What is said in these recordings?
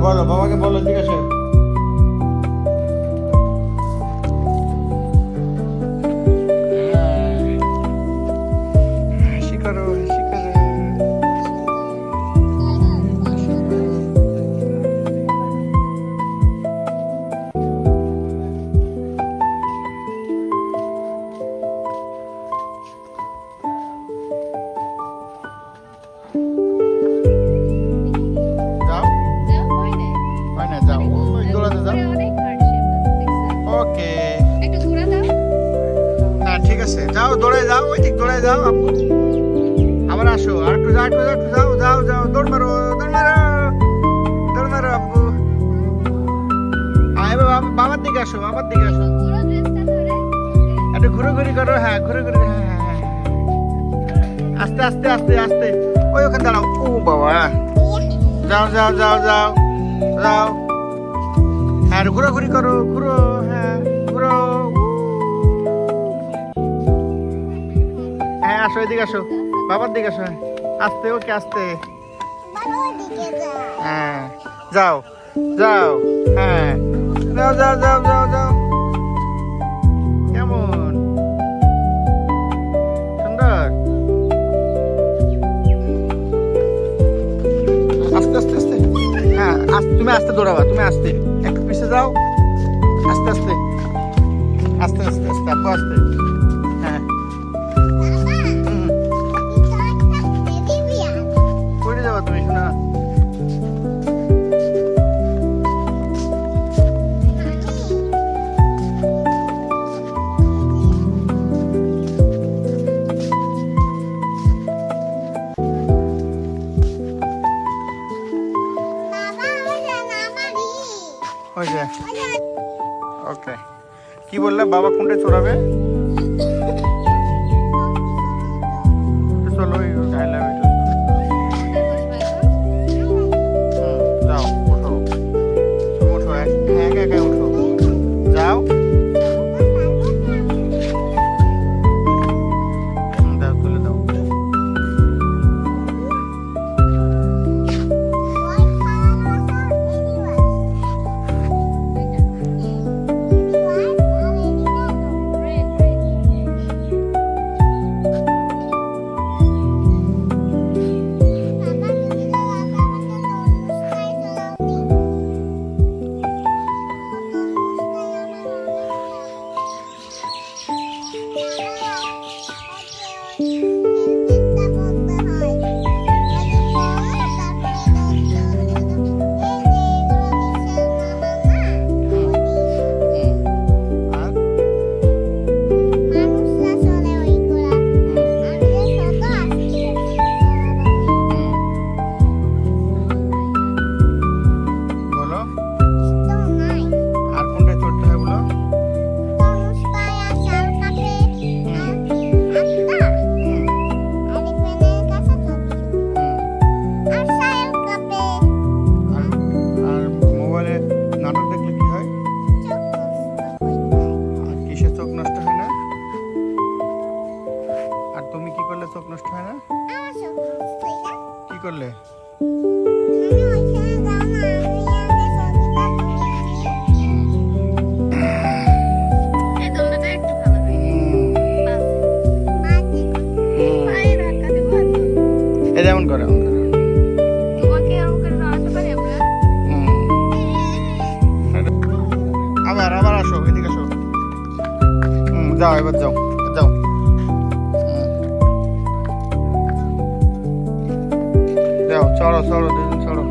বলো বাবাকে বলো জিজ্ঞাসা হাসি করো হাসি করো যাও হয় না যাও ওই দৌড়াতে যাও ওকে হ্যাঁ ঠিক আছে যাও দৌড়ে যাও ওই ঠিক দৌড়ে যাও আপু আবার আসো আর একটু যাও একটু যাও যাও যাও দৌড় মারো আপু এবার বাবার দিকে আসো একটু ঘুরোঘুরি করো হ্যাঁ ঘুরোঘুরি হ্যাঁ হ্যাঁ হ্যাঁ আস্তে আস্তে আস্তে আস্তে ওই ওখানে দাঁড়াও ও বাবা যাও যাও যাও যাও যাও হ্যাঁ ঘুরোঘুরি করো ঘুরো হ্যাঁ ঘুরো হ্যাঁ আসো এদিকে আসো বাবার দিকে আসো আস্তে ওকে আস্তে হ্যাঁ যাও যাও হ্যাঁ যাও যাও যাও যাও যাও কেমন সুন্দর আস্তে আস্তে আস্তে হ্যাঁ তুমি আস্তে দৌড়াবা তুমি আস্তে একটু পিছিয়ে যাও আস্তে আস্তে আস্তে আস্তে আস্তে আপু আস্তে হ্যাঁ পড়ে যাবা তুমি শোনা ওকে কি বললে বাবা কোনটা চড়াবে চলো যাও উঠো উঠো একা একা উঠো যাও দাও তুলে দাও চোখ নষ্ট হয় না কি করলে এমন করে আবার আবার আসো এদিকে আসো যাও এবার যাও যাও যাও চড়ো চড়ো দুজন চড়ো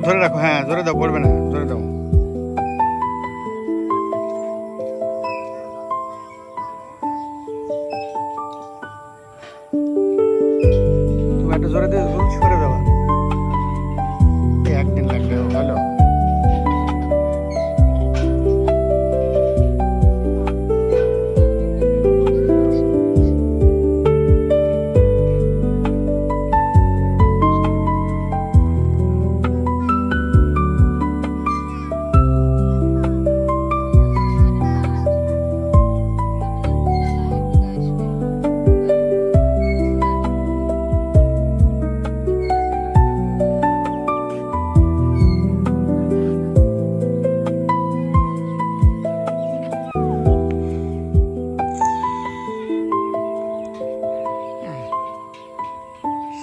ধরে রাখো, হ্যাঁ জোরে দাও, পড়বে না, জোরে দাও। তুমি একটা জোরে দিয়ে করে দেবা, একদিন লাগবে, ভালো।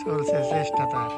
চলছে চেষ্টা তার।